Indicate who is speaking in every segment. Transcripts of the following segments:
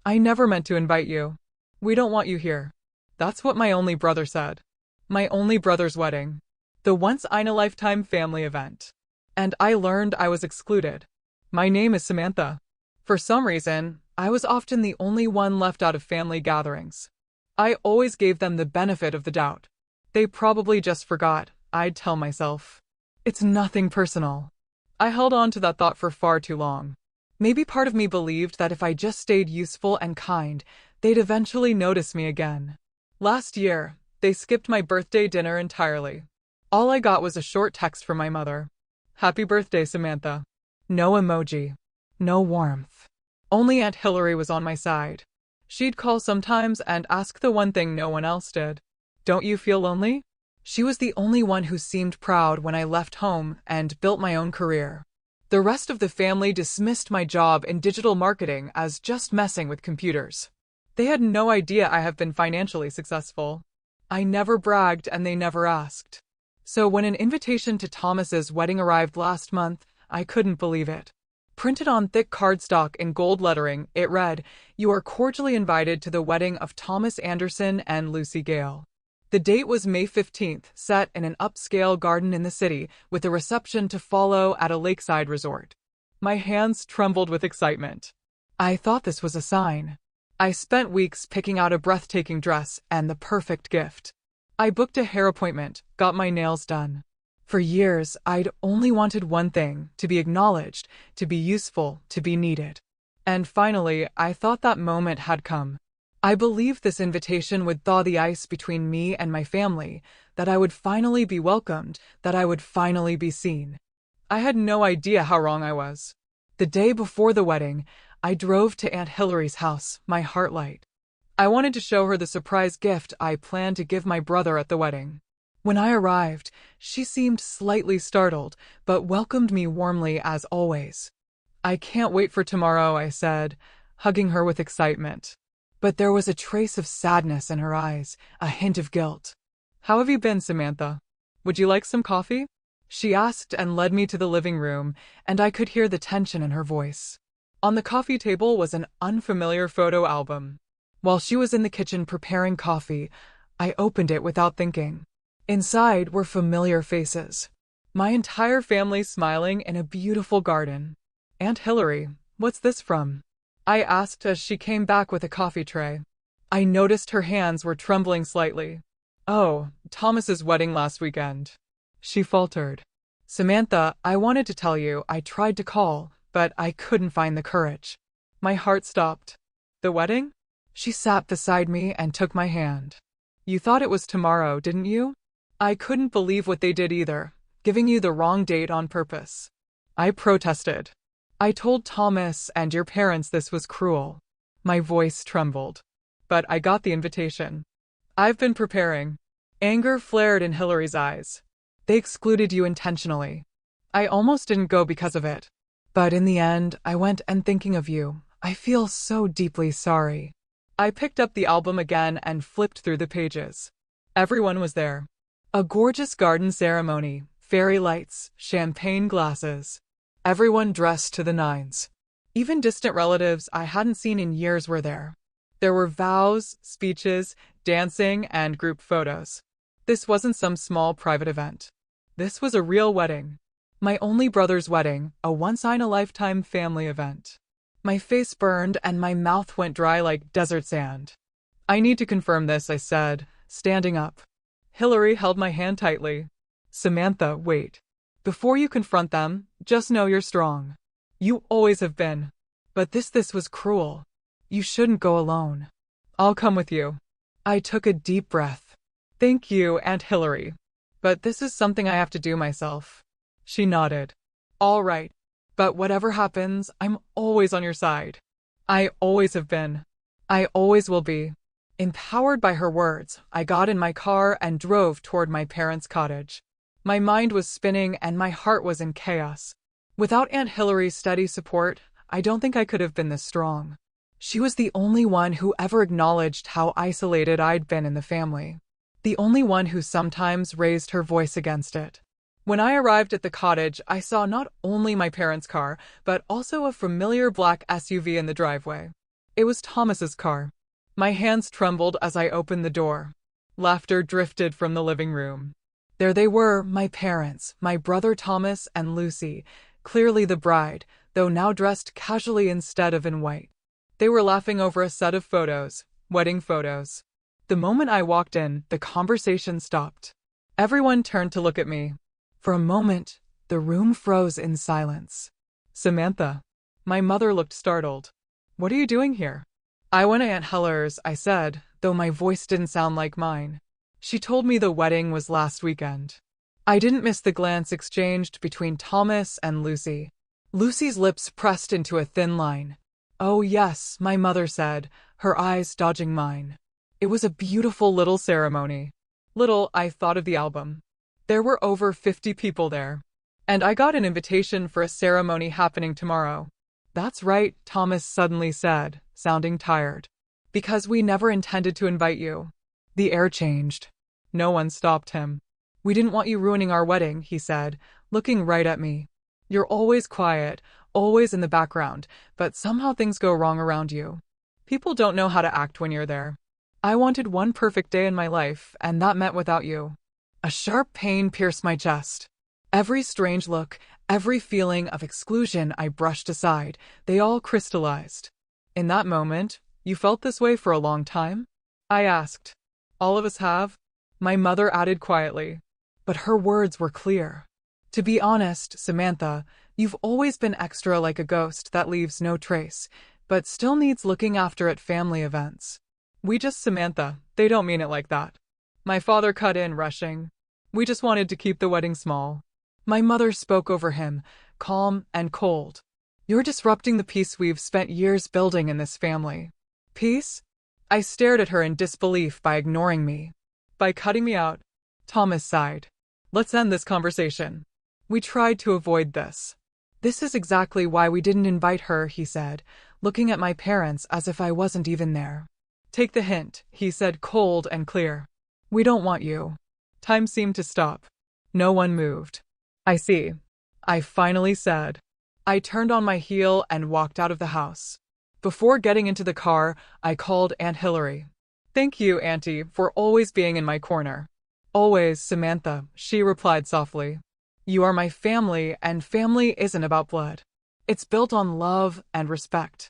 Speaker 1: I never meant to invite you. We don't want you here. That's what my only brother said. My only brother's wedding. The once-in-a-lifetime family event. And I learned I was excluded. My name is Samantha. For some reason, I was often the only one left out of family gatherings. I always gave them the benefit of the doubt. They probably just forgot, I'd tell myself. It's nothing personal. I held on to that thought for far too long. Maybe part of me believed that if I just stayed useful and kind, they'd eventually notice me again. Last year, they skipped my birthday dinner entirely. All I got was a short text from my mother. Happy birthday, Samantha. No emoji. No warmth. Only Aunt Hillary was on my side. She'd call sometimes and ask the one thing no one else did. Don't you feel lonely? She was the only one who seemed proud when I left home and built my own career. The rest of the family dismissed my job in digital marketing as just messing with computers. They had no idea I have been financially successful. I never bragged and they never asked. So when an invitation to Thomas's wedding arrived last month, I couldn't believe it. Printed on thick cardstock in gold lettering, it read, "You are cordially invited to the wedding of Thomas Anderson and Lucy Gale." The date was May 15th, set in an upscale garden in the city, with a reception to follow at a lakeside resort. My hands trembled with excitement. I thought this was a sign. I spent weeks picking out a breathtaking dress and the perfect gift. I booked a hair appointment, got my nails done. For years, I'd only wanted one thing: to be acknowledged, to be useful, to be needed. And finally, I thought that moment had come. I believed this invitation would thaw the ice between me and my family, that I would finally be welcomed, that I would finally be seen. I had no idea how wrong I was. The day before the wedding, I drove to Aunt Hillary's house, my heart light. I wanted to show her the surprise gift I planned to give my brother at the wedding. When I arrived, she seemed slightly startled, but welcomed me warmly as always. I can't wait for tomorrow, I said, hugging her with excitement. But there was a trace of sadness in her eyes, a hint of guilt. How have you been, Samantha? Would you like some coffee? She asked and led me to the living room, and I could hear the tension in her voice. On the coffee table was an unfamiliar photo album. While she was in the kitchen preparing coffee, I opened it without thinking. Inside were familiar faces. My entire family smiling in a beautiful garden. Aunt Hillary, what's this from? I asked as she came back with a coffee tray. I noticed her hands were trembling slightly. Oh, Thomas's wedding last weekend. She faltered. Samantha, I wanted to tell you, I tried to call, but I couldn't find the courage. My heart stopped. The wedding? She sat beside me and took my hand. You thought it was tomorrow, didn't you? I couldn't believe what they did either, giving you the wrong date on purpose. I protested. I told Thomas and your parents this was cruel. My voice trembled. But I got the invitation. I've been preparing. Anger flared in Hillary's eyes. They excluded you intentionally. I almost didn't go because of it. But in the end, I went, and thinking of you, I feel so deeply sorry. I picked up the album again and flipped through the pages. Everyone was there. A gorgeous garden ceremony, fairy lights, champagne glasses. Everyone dressed to the nines. Even distant relatives I hadn't seen in years were there. There were vows, speeches, dancing, and group photos. This wasn't some small private event. This was a real wedding. My only brother's wedding, a once-in-a-lifetime family event. My face burned and my mouth went dry like desert sand. I need to confirm this, I said, standing up. Hillary held my hand tightly. Samantha, wait. Before you confront them, just know you're strong. You always have been. But this was cruel. You shouldn't go alone. I'll come with you. I took a deep breath. Thank you, Aunt Hillary. But this is something I have to do myself. She nodded. All right. But whatever happens, I'm always on your side. I always have been. I always will be. Empowered by her words, I got in my car and drove toward my parents' cottage. My mind was spinning and my heart was in chaos. Without Aunt Hillary's steady support, I don't think I could have been this strong. She was the only one who ever acknowledged how isolated I'd been in the family. The only one who sometimes raised her voice against it. When I arrived at the cottage, I saw not only my parents' car, but also a familiar black SUV in the driveway. It was Thomas's car. My hands trembled as I opened the door. Laughter drifted from the living room. There they were, my parents, my brother Thomas and Lucy, clearly the bride, though now dressed casually instead of in white. They were laughing over a set of photos, wedding photos. The moment I walked in, the conversation stopped. Everyone turned to look at me. For a moment, the room froze in silence. Samantha. My mother looked startled. What are you doing here? I went to Aunt Heller's, I said, though my voice didn't sound like mine. She told me the wedding was last weekend. I didn't miss the glance exchanged between Thomas and Lucy. Lucy's lips pressed into a thin line. Oh yes, my mother said, her eyes dodging mine. It was a beautiful little ceremony. Little, I thought of the album. There were over 50 people there. And I got an invitation for a ceremony happening tomorrow. That's right, Thomas suddenly said, sounding tired. Because we never intended to invite you. The air changed. No one stopped him. We didn't want you ruining our wedding, he said, looking right at me. You're always quiet, always in the background, but somehow things go wrong around you. People don't know how to act when you're there. I wanted one perfect day in my life, and that meant without you. A sharp pain pierced my chest. Every strange look, every feeling of exclusion I brushed aside, they all crystallized. In that moment, you felt this way for a long time? I asked. All of us have? My mother added quietly. But her words were clear. To be honest, Samantha, you've always been extra like a ghost that leaves no trace, but still needs looking after at family events. We just Samantha, they don't mean it like that. My father cut in, rushing. We just wanted to keep the wedding small. My mother spoke over him, calm and cold. You're disrupting the peace we've spent years building in this family. Peace? I stared at her in disbelief by ignoring me. By cutting me out. Thomas sighed. Let's end this conversation. We tried to avoid this. This is exactly why we didn't invite her, he said, looking at my parents as if I wasn't even there. Take the hint, he said cold and clear. We don't want you. Time seemed to stop. No one moved. I see. I finally said. I turned on my heel and walked out of the house. Before getting into the car, I called Aunt Hillary. Thank you, Auntie, for always being in my corner. Always, Samantha, she replied softly. You are my family, and family isn't about blood. It's built on love and respect.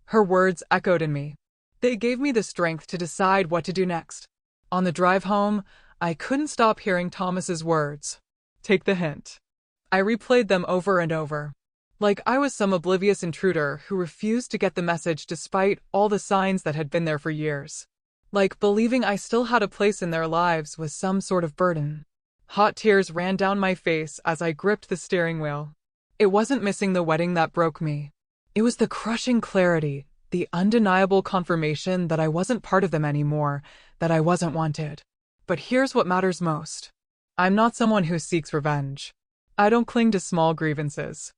Speaker 1: Her words echoed in me. They gave me the strength to decide what to do next. On the drive home, I couldn't stop hearing Thomas's words. Take the hint. I replayed them over and over. Like I was some oblivious intruder who refused to get the message despite all the signs that had been there for years. Like believing I still had a place in their lives was some sort of burden. Hot tears ran down my face as I gripped the steering wheel. It wasn't missing the wedding that broke me. It was the crushing clarity, the undeniable confirmation that I wasn't part of them anymore, that I wasn't wanted. But here's what matters most. I'm not someone who seeks revenge. I don't cling to small grievances.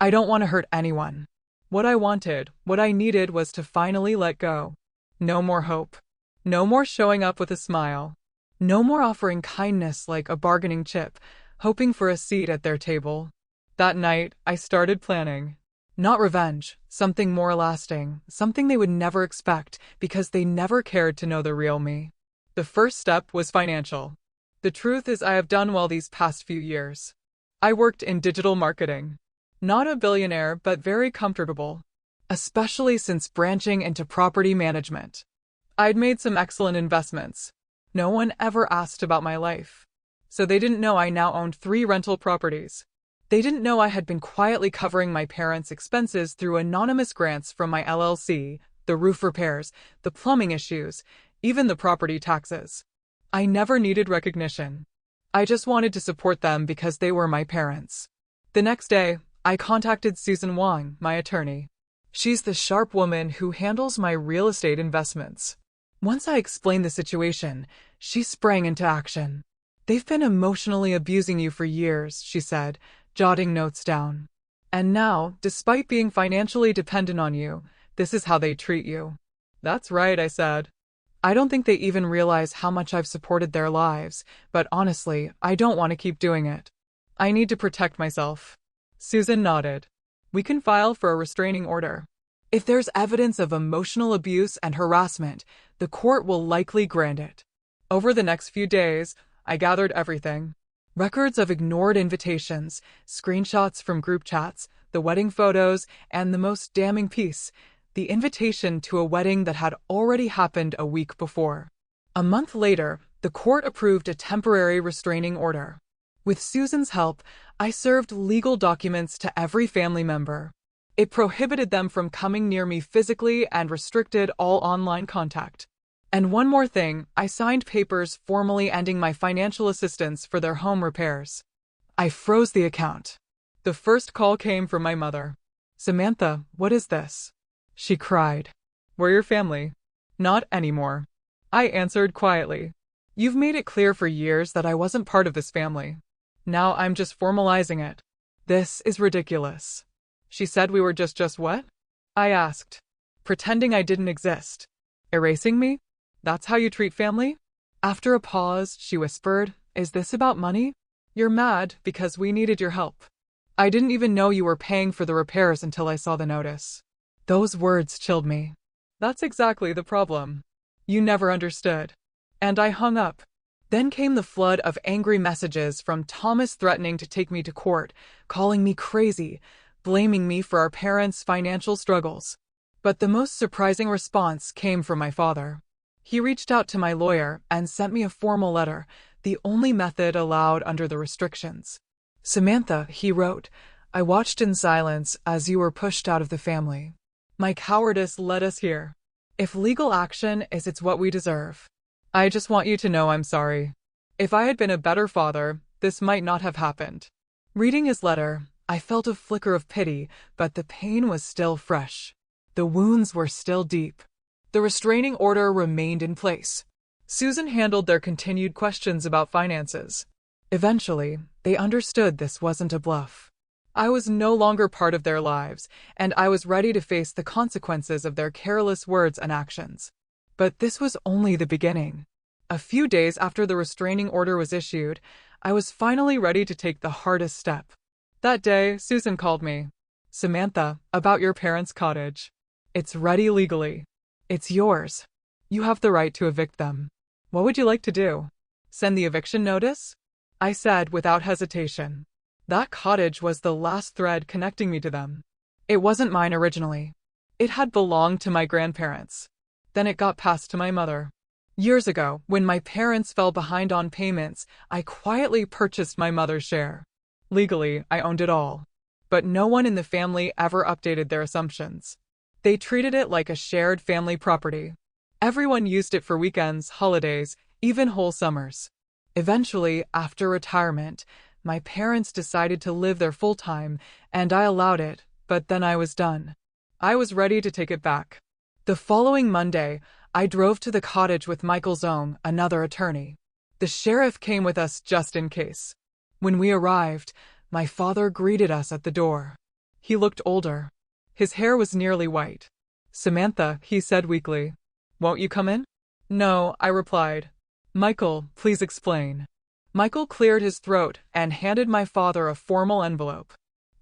Speaker 1: I don't want to hurt anyone. What I wanted, what I needed was to finally let go. No more hope. No more showing up with a smile. No more offering kindness like a bargaining chip, hoping for a seat at their table. That night, I started planning. Not revenge, something more lasting, something they would never expect because they never cared to know the real me. The first step was financial. The truth is I have done well these past few years. I worked in digital marketing. Not a billionaire, but very comfortable. Especially since branching into property management. I'd made some excellent investments. No one ever asked about my life. So they didn't know I now owned 3 rental properties. They didn't know I had been quietly covering my parents' expenses through anonymous grants from my LLC, the roof repairs, the plumbing issues, even the property taxes. I never needed recognition. I just wanted to support them because they were my parents. The next day, I contacted Susan Wong, my attorney. She's the sharp woman who handles my real estate investments. Once I explained the situation, she sprang into action. They've been emotionally abusing you for years, she said, jotting notes down. And now, despite being financially dependent on you, this is how they treat you. That's right, I said. I don't think they even realize how much I've supported their lives, but honestly, I don't want to keep doing it. I need to protect myself. Susan nodded. We can file for a restraining order. If there's evidence of emotional abuse and harassment, the court will likely grant it. Over the next few days, I gathered everything. Records of ignored invitations, screenshots from group chats, the wedding photos, and the most damning piece, the invitation to a wedding that had already happened a week before. A month later, the court approved a temporary restraining order. With Susan's help, I served legal documents to every family member. It prohibited them from coming near me physically and restricted all online contact. And one more thing, I signed papers formally ending my financial assistance for their home repairs. I froze the account. The first call came from my mother. "Samantha, what is this?" She cried. "We're your family." "Not anymore." I answered quietly. "You've made it clear for years that I wasn't part of this family. Now I'm just formalizing it. This is ridiculous." She said we were just what? I asked. "Pretending I didn't exist. Erasing me? That's how you treat family?" After a pause, she whispered, "Is this about money? You're mad because we needed your help. I didn't even know you were paying for the repairs until I saw the notice." Those words chilled me. That's exactly the problem. You never understood. And I hung up. Then came the flood of angry messages from Thomas threatening to take me to court, calling me crazy, blaming me for our parents' financial struggles. But the most surprising response came from my father. He reached out to my lawyer and sent me a formal letter, the only method allowed under the restrictions. "Samantha," he wrote, "I watched in silence as you were pushed out of the family. My cowardice led us here. If legal action is it's what we deserve. I just want you to know I'm sorry. If I had been a better father, this might not have happened." Reading his letter, I felt a flicker of pity, but the pain was still fresh. The wounds were still deep. The restraining order remained in place. Susan handled their continued questions about finances. Eventually, they understood this wasn't a bluff. I was no longer part of their lives, and I was ready to face the consequences of their careless words and actions. But this was only the beginning. A few days after the restraining order was issued, I was finally ready to take the hardest step. That day, Susan called me. "Samantha, about your parents' cottage. It's ready legally. It's yours. You have the right to evict them. What would you like to do? Send the eviction notice?" I said without hesitation. That cottage was the last thread connecting me to them. It wasn't mine originally. It had belonged to my grandparents. Then it got passed to my mother. Years ago, when my parents fell behind on payments, I quietly purchased my mother's share. Legally, I owned it all. But no one in the family ever updated their assumptions. They treated it like a shared family property. Everyone used it for weekends, holidays, even whole summers. Eventually, after retirement, my parents decided to live there full-time, and I allowed it, but then I was done. I was ready to take it back. The following Monday, I drove to the cottage with Michael Zong, another attorney. The sheriff came with us just in case. When we arrived, my father greeted us at the door. He looked older. His hair was nearly white. "Samantha," he said weakly. "Won't you come in?" "No," I replied. "Michael, please explain." Michael cleared his throat and handed my father a formal envelope.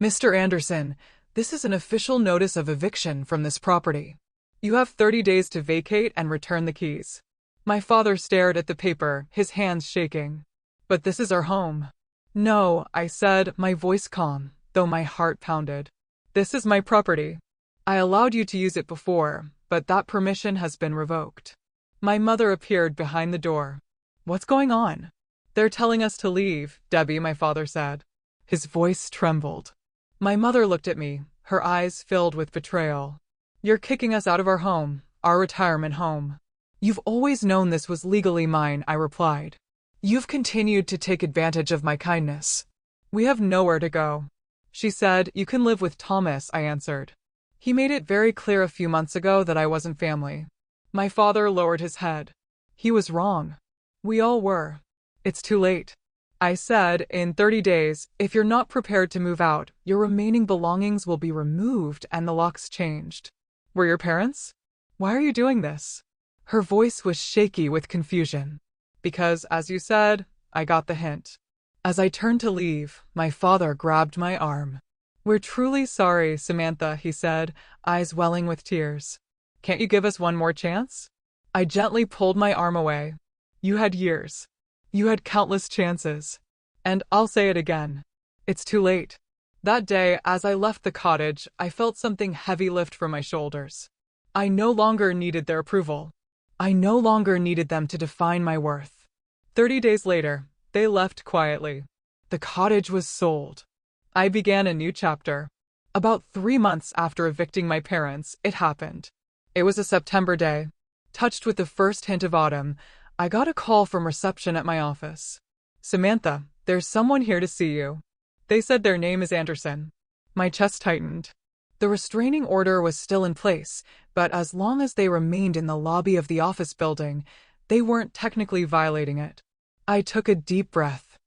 Speaker 1: "Mr. Anderson, this is an official notice of eviction from this property. You have 30 days to vacate and return the keys." My father stared at the paper, his hands shaking. "But this is our home." "No," I said, my voice calm, though my heart pounded. "This is my property. I allowed you to use it before, but that permission has been revoked." My mother appeared behind the door. "What's going on?" "They're telling us to leave, Debbie," my father said. His voice trembled. My mother looked at me, her eyes filled with betrayal. "You're kicking us out of our home, our retirement home." "You've always known this was legally mine," I replied. "You've continued to take advantage of my kindness." "We have nowhere to go." She said, "You can live with Thomas," I answered. "He made it very clear a few months ago that I wasn't family." My father lowered his head. He was wrong. We all were. "It's too late." I said, "In 30 days, if you're not prepared to move out, your remaining belongings will be removed and the locks changed." "We're your parents? Why are you doing this?" Her voice was shaky with confusion. "Because, as you said, I got the hint." As I turned to leave, my father grabbed my arm. We're truly sorry, Samantha, he said, eyes welling with tears. Can't you give us one more chance? I gently pulled my arm away. You had years. You had countless chances. And I'll say it again. It's too late. That day, as I left the cottage, I felt something heavy lift from my shoulders. I no longer needed their approval. I no longer needed them to define my worth. 30 days later, they left quietly. The cottage was sold. I began a new chapter. About 3 months after evicting my parents, it happened. It was a September day. Touched with the first hint of autumn, I got a call from reception at my office. Samantha, there's someone here to see you. They said their name is Anderson. My chest tightened. The restraining order was still in place, but as long as they remained in the lobby of the office building, they weren't technically violating it. I took a deep breath.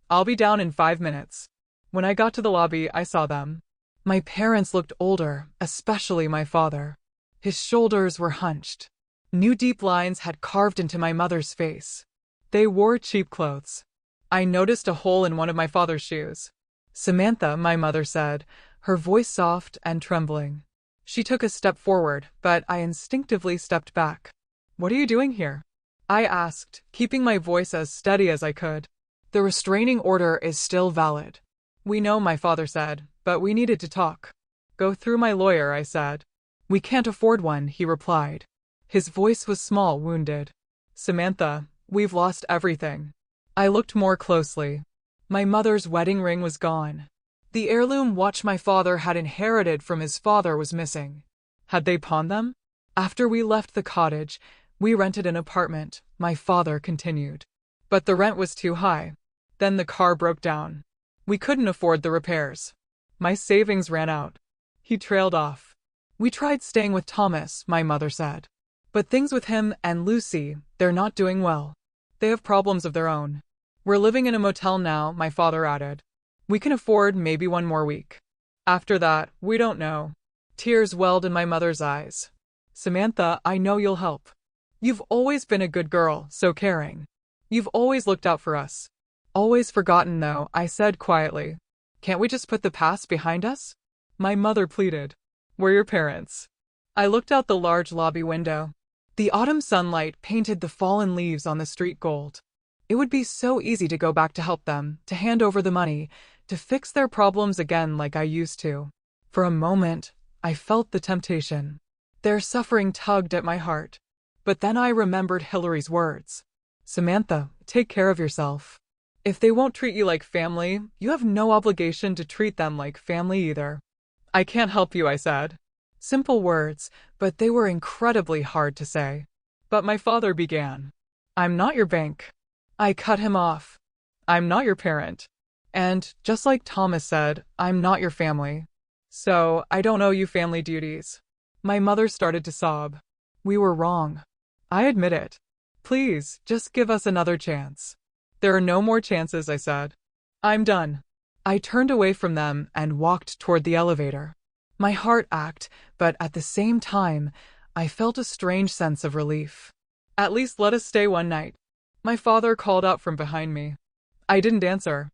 Speaker 1: I'll be down in 5 minutes. When I got to the lobby, I saw them. My parents looked older, especially my father. His shoulders were hunched. New deep lines had carved into my mother's face. They wore cheap clothes. I noticed a hole in one of my father's shoes. Samantha, my mother said, her voice soft and trembling. She took a step forward, but I instinctively stepped back. What are you doing here? I asked, keeping my voice as steady as I could. The restraining order is still valid. We know, my father said, but we needed to talk. Go through my lawyer, I said. We can't afford one, he replied. His voice was small, wounded. Samantha, we've lost everything. I looked more closely. My mother's wedding ring was gone. The heirloom watch my father had inherited from his father was missing. Had they pawned them? After we left the cottage, we rented an apartment, my father continued. But the rent was too high. Then the car broke down. We couldn't afford the repairs. My savings ran out. He trailed off. We tried staying with Thomas, my mother said. But things with him and Lucy, they're not doing well. They have problems of their own. We're living in a motel now, my father added. We can afford maybe one more week. After that, we don't know. Tears welled in my mother's eyes. Samantha, I know you'll help. You've always been a good girl, so caring. You've always looked out for us. Always forgotten, though, I said quietly. Can't we just put the past behind us? My mother pleaded. We're your parents. I looked out the large lobby window. The autumn sunlight painted the fallen leaves on the street gold. It would be so easy to go back to help them, to hand over the money, to fix their problems again like I used to. For a moment, I felt the temptation. Their suffering tugged at my heart. But then I remembered Hillary's words. Samantha, take care of yourself. If they won't treat you like family, you have no obligation to treat them like family either. I can't help you, I said. Simple words, but they were incredibly hard to say. But my father began. I'm not your bank. I cut him off. I'm not your parent. And, just like Thomas said, I'm not your family. So, I don't owe you family duties. My mother started to sob. We were wrong. I admit it. Please, just give us another chance. There are no more chances, I said. I'm done. I turned away from them and walked toward the elevator. My heart ached, but at the same time, I felt a strange sense of relief. At least let us stay one night. My father called out from behind me. I didn't answer.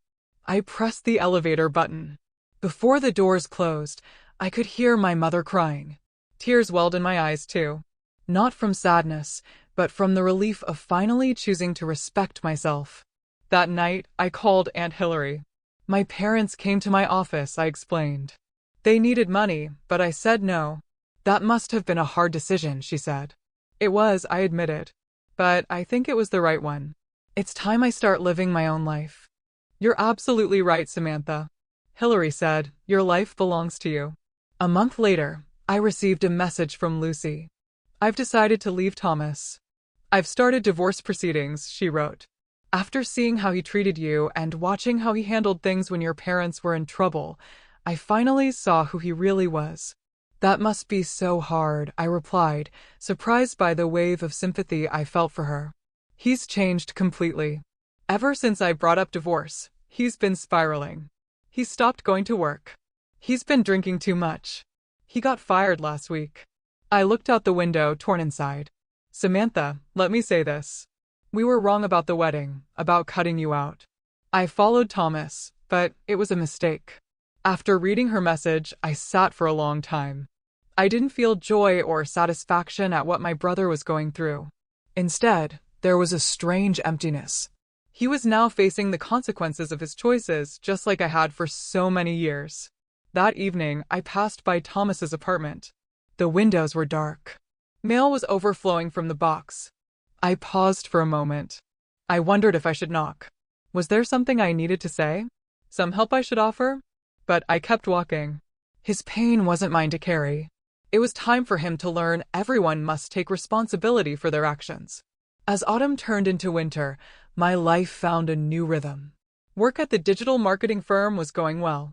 Speaker 1: I pressed the elevator button. Before the doors closed, I could hear my mother crying. Tears welled in my eyes too. Not from sadness, but from the relief of finally choosing to respect myself. That night, I called Aunt Hillary. My parents came to my office, I explained. They needed money, but I said no. That must have been a hard decision, she said. It was, I admitted. But I think it was the right one. It's time I start living my own life. You're absolutely right, Samantha. Hillary said, your life belongs to you. A month later, I received a message from Lucy. I've decided to leave Thomas. I've started divorce proceedings, she wrote. After seeing how he treated you and watching how he handled things when your parents were in trouble, I finally saw who he really was. That must be so hard, I replied, surprised by the wave of sympathy I felt for her. He's changed completely. Ever since I brought up divorce, he's been spiraling. He stopped going to work. He's been drinking too much. He got fired last week. I looked out the window, torn inside. Samantha, let me say this. We were wrong about the wedding, about cutting you out. I followed Thomas, but it was a mistake. After reading her message, I sat for a long time. I didn't feel joy or satisfaction at what my brother was going through. Instead, there was a strange emptiness. He was now facing the consequences of his choices, just like I had for so many years. That evening, I passed by Thomas's apartment. The windows were dark. Mail was overflowing from the box. I paused for a moment. I wondered if I should knock. Was there something I needed to say? Some help I should offer? But I kept walking. His pain wasn't mine to carry. It was time for him to learn everyone must take responsibility for their actions. As autumn turned into winter, my life found a new rhythm. Work at the digital marketing firm was going well.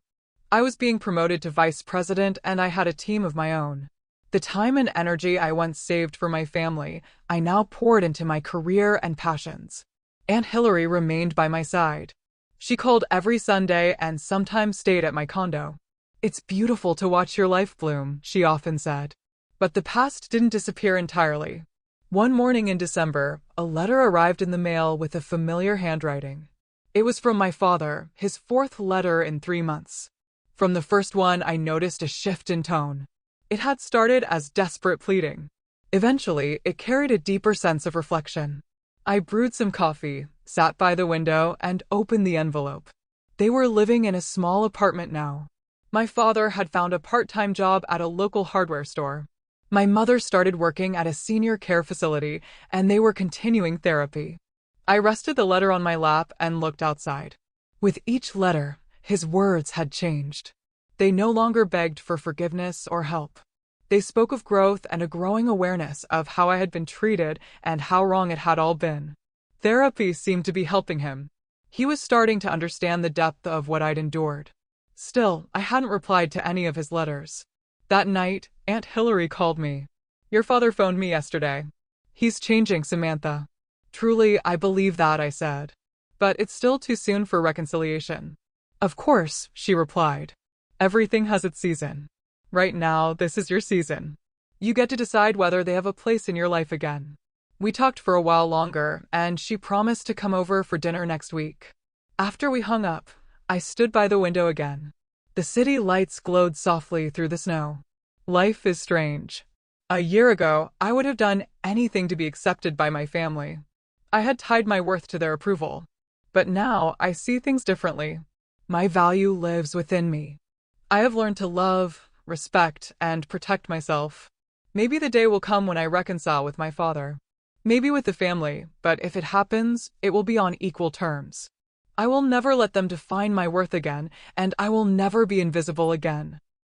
Speaker 1: I was being promoted to vice president and I had a team of my own. The time and energy I once saved for my family, I now poured into my career and passions. Aunt Hillary remained by my side. She called every Sunday and sometimes stayed at my condo. "It's beautiful to watch your life bloom," she often said. But the past didn't disappear entirely. One morning in December, a letter arrived in the mail with a familiar handwriting. It was from my father, his fourth letter in 3 months. From the first one, I noticed a shift in tone. It had started as desperate pleading. Eventually, it carried a deeper sense of reflection. I brewed some coffee, sat by the window, and opened the envelope. They were living in a small apartment now. My father had found a part-time job at a local hardware store. My mother started working at a senior care facility, and they were continuing therapy. I rested the letter on my lap and looked outside. With each letter, his words had changed. They no longer begged for forgiveness or help. They spoke of growth and a growing awareness of how I had been treated and how wrong it had all been. Therapy seemed to be helping him. He was starting to understand the depth of what I'd endured. Still, I hadn't replied to any of his letters. That night, Aunt Hillary called me. "Your father phoned me yesterday. He's changing, Samantha." "Truly, I believe that," I said. "But it's still too soon for reconciliation." "Of course," she replied. "Everything has its season. Right now, this is your season. You get to decide whether they have a place in your life again." We talked for a while longer, and she promised to come over for dinner next week. After we hung up, I stood by the window again. The city lights glowed softly through the snow. Life is strange. A year ago, I would have done anything to be accepted by my family. I had tied my worth to their approval. But now, I see things differently. My value lives within me. I have learned to love, respect, and protect myself. Maybe the day will come when I reconcile with my father. Maybe with the family, but if it happens, it will be on equal terms. I will never let them define my worth again, and I will never be invisible again.